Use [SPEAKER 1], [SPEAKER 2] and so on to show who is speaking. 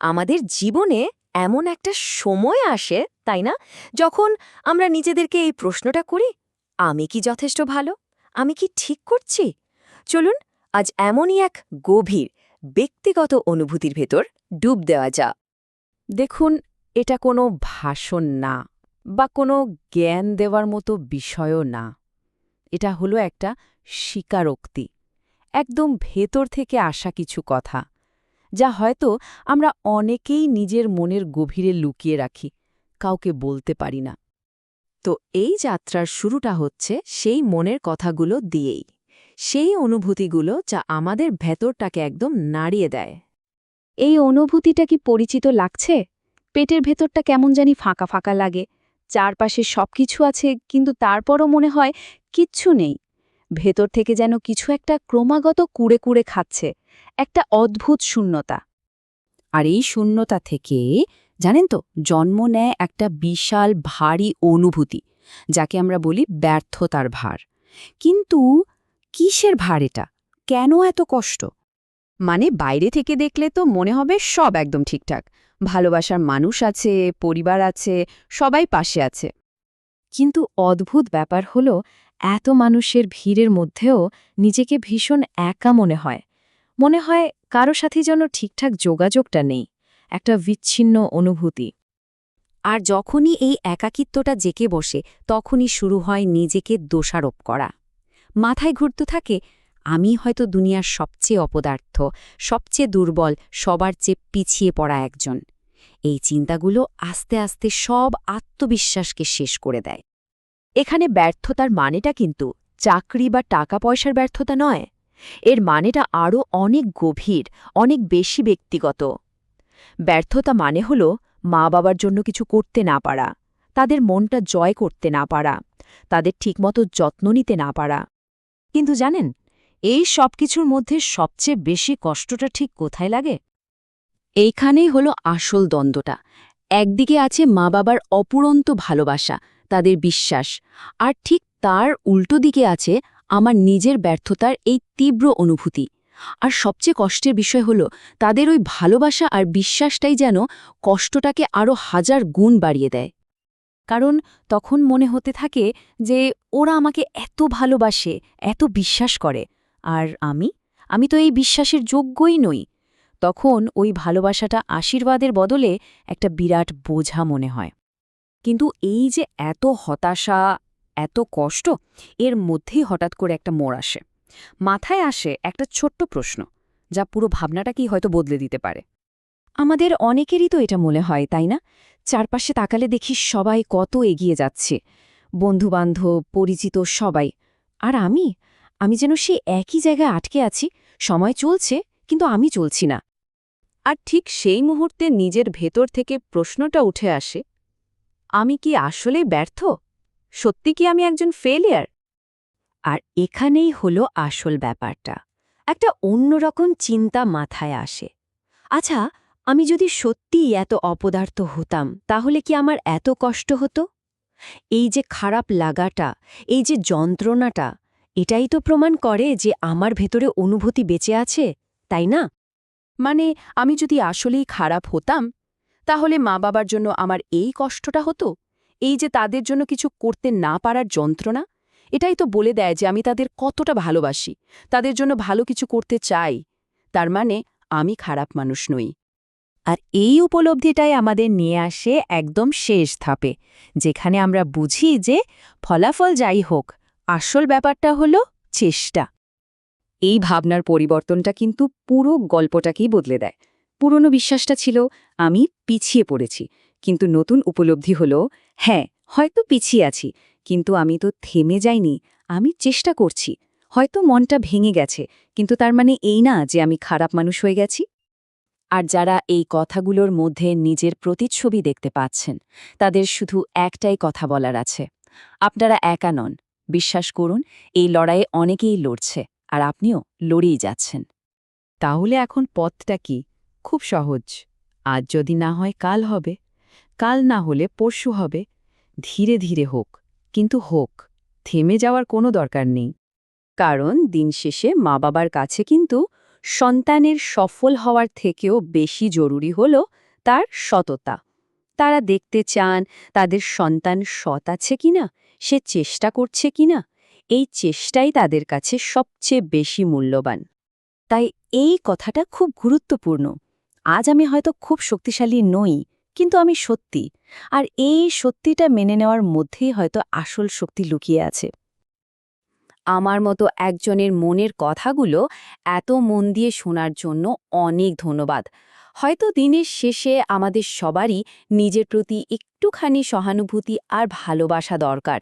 [SPEAKER 1] আমাদের জীবনে এমন একটা সময় আসে, তাই না, যখন আমরা নিজেদেরকে এই প্রশ্নটা করি, আমি কি যথেষ্ট ভালো? আমি কি ঠিক করছি? চলুন আজ এমনই এক গভীর ব্যক্তিগত অনুভূতির ভেতর ডুব দেওয়া যা।
[SPEAKER 2] দেখুন, এটা কোনো ভাষণ না বা কোনো জ্ঞান দেওয়ার মতো বিষয়ও না। এটা হলো একটা স্বীকারোক্তি, একদম ভেতর থেকে আসা কিছু কথা, যা হয়তো আমরা অনেকেই নিজের মনের গভীরে লুকিয়ে রাখি, কাউকে বলতে পারি না।
[SPEAKER 1] তো এই যাত্রার শুরুটা হচ্ছে সেই মনের কথাগুলো দিয়েই, সেই অনুভূতিগুলো যা আমাদের ভেতরটাকে একদম নাড়িয়ে দেয়।
[SPEAKER 3] এই অনুভূতিটা কি পরিচিত লাগছে? পেটের ভেতরটা কেমন জানি ফাঁকা ফাঁকা লাগে। চারপাশে সবকিছু আছে, কিন্তু তারপরও মনে হয় কিচ্ছু নেই। ভেতর থেকে যেন কিছু একটা ক্রমাগত কুড়ে কুড়ে খাচ্ছে, একটা অদ্ভুত শূন্যতা।
[SPEAKER 2] আর এই শূন্যতা থেকে, জানেন তো, জন্ম নেয় একটা বিশাল ভারী অনুভূতি, যাকে আমরা বলি ব্যর্থতার ভার। কিন্তু কিসের ভার এটা? কেন এত কষ্ট? মানে বাইরে থেকে দেখলে তো মনে হবে সব একদম ঠিকঠাক, ভালোবাসার মানুষ আছে, পরিবার আছে, সবাই পাশে আছে।
[SPEAKER 3] কিন্তু অদ্ভুত ব্যাপার হলো, এত মানুষের ভিড়ের মধ্যেও নিজেকে ভীষণ একা মনে হয়। মনে হয় কারো সাথে যেন ঠিকঠাক যোগাযোগটা নেই, একটা বিচ্ছিন্ন অনুভূতি।
[SPEAKER 1] আর যখনই এই একাকিত্বটা জেঁকে বসে, তখনই শুরু হয় নিজেকে দোষারোপ করা। মাথায় ঘুরতে থাকে, আমি হয়তো দুনিয়ার সবচেয়ে অপদার্থ, সবচেয়ে দুর্বল, সবার চেয়ে পিছিয়ে পড়া একজন। এই চিন্তাগুলো আস্তে আস্তে সব আত্মবিশ্বাসকে শেষ করে দেয়। এখানে ব্যর্থতার মানেটা কিন্তু চাকরি বা টাকা পয়সার ব্যর্থতা নয়। এর মানেটা আরও অনেক গভীর, অনেক বেশি ব্যক্তিগত। ব্যর্থতা মানে হল মা বাবার জন্য কিছু করতে না পারা, তাদের মনটা জয় করতে না পারা, তাদের ঠিকমতো যত্ন নিতে না পারা। কিন্তু জানেন, এই সব কিছুর মধ্যে সবচেয়ে বেশি কষ্টটা ঠিক কোথায় লাগে? এইখানেই হলো আসল দ্বন্দ্বটা। একদিকে আছে মা বাবার অপুরন্ত ভালোবাসা, তাদের বিশ্বাস, আর ঠিক তার উল্টো দিকে আছে আমার নিজের ব্যর্থতার এই তীব্র অনুভূতি। আর সবচেয়ে কষ্টের বিষয় হলো, তাদের ওই ভালোবাসা আর বিশ্বাসটাই যেন কষ্টটাকে আরও হাজার গুণ বাড়িয়ে দেয়। কারণ তখন মনে হতে থাকে যে ওরা আমাকে এত ভালোবাসে, এত বিশ্বাস করে, আর আমি তো এই বিশ্বাসের যোগ্যই নই। তখন ওই ভালোবাসাটা আশীর্বাদের বদলে একটা বিরাট বোঝা মনে হয়। কিন্তু এই যে এত হতাশা, এত কষ্ট, এর মধ্যেই হঠাৎ করে একটা মোড় আসে। মাথায় আসে একটা ছোট্ট প্রশ্ন, যা পুরো ভাবনাটাকেই হয়তো বদলে দিতে পারে। আমাদের অনেকেরই তো এটা মনে হয়, তাই না? চারপাশে তাকালে দেখি সবাই কত এগিয়ে যাচ্ছে, বন্ধুবান্ধব, পরিচিত সবাই। আর আমি যেন সেই একই জায়গায় আটকে আছি, সময় চলছে কিন্তু আমি চলছি না। আর ঠিক সেই মুহূর্তে নিজের ভেতর থেকে প্রশ্নটা উঠে আসে, আমি কি আসলেই ব্যর্থ? সত্যি কি আমি একজন ফেলিয়ার? আর এখানেই হলো আসল ব্যাপারটা। একটা অন্যরকম চিন্তা মাথায় আসে। আচ্ছা, আমি যদি সত্যিই এত অপদার্থ হতাম, তাহলে কি আমার এত কষ্ট হতো? এই যে খারাপ লাগাটা, এই যে যন্ত্রণাটা, এটাই তো প্রমাণ করে যে আমার ভেতরে অনুভূতি বেঁচে আছে, তাই না? মানে আমি যদি আসলেই খারাপ হতাম, তাহলে মা বাবার জন্য আমার এই কষ্টটা হতো, এই যে তাদের জন্য কিছু করতে না পারার যন্ত্রণা, এটাই তো বলে দেয় যে আমি তাদের কতটা ভালোবাসি, তাদের জন্য ভালো কিছু করতে চাই। তার মানে আমি খারাপ মানুষ নই। আর এই উপলব্ধিটাই আমাদের নিয়ে আসে একদম শেষ ধাপে, যেখানে আমরা বুঝি যে ফলাফল যাই হোক, আসল ব্যাপারটা হলো চেষ্টা। এই ভাবনার পরিবর্তনটা কিন্তু পুরো গল্পটাকেই বদলে দেয়। পুরনো বিশ্বাসটা ছিল আমি পিছিয়ে পড়েছি, কিন্তু নতুন উপলব্ধি হলো, হ্যাঁ, হয়তো পিছিয়ে আছি, কিন্তু আমি তো থেমে যাইনি, আমি চেষ্টা করছি। হয়তো মনটা ভেঙে গেছে, কিন্তু তার মানে এই না যে আমি খারাপ মানুষ হয়ে গেছি। আর যারা এই কথাগুলোর মধ্যে নিজের প্রতিচ্ছবি দেখতে পাচ্ছেন, তাদের শুধু একটাই কথা বলার আছে, আপনারা একা নন। বিশ্বাস করুন, এই লড়াইয়ে অনেকেই লড়ছে, আর আপনিও লড়েই যাচ্ছেন। তাহলে এখন পথটা কি? খুব সহজ। আজ যদি না হয় কাল হবে, কাল না হলে পরশু হবে। ধীরে ধীরে হোক, কিন্তু হোক। থেমে যাওয়ার কোনো দরকার নেই। কারণ দিন শেষে মা বাবার কাছে কিন্তু
[SPEAKER 2] সন্তানের সফল হওয়ার থেকেও বেশি জরুরি হল তার সততা। তারা দেখতে চান তাদের সন্তান সৎ আছে কিনা, সে চেষ্টা করছে কিনা। এই চেষ্টাই তাদের কাছে সবচেয়ে বেশি মূল্যবান। তাই এই কথাটা খুব গুরুত্বপূর্ণ। আজ আমি হয়তো খুব শক্তিশালী নই, কিন্তু আমি সত্যি, আর এই সত্যিটা মেনে নেওয়ার মধ্যেই হয়তো আসল শক্তি লুকিয়ে আছে। আমার মতো একজনের মনের কথাগুলো এত মন দিয়ে শোনার জন্য অনেক ধন্যবাদ। হয়তো দিনের শেষে আমাদের সবারই নিজের প্রতি একটুখানি সহানুভূতি আর ভালোবাসা দরকার।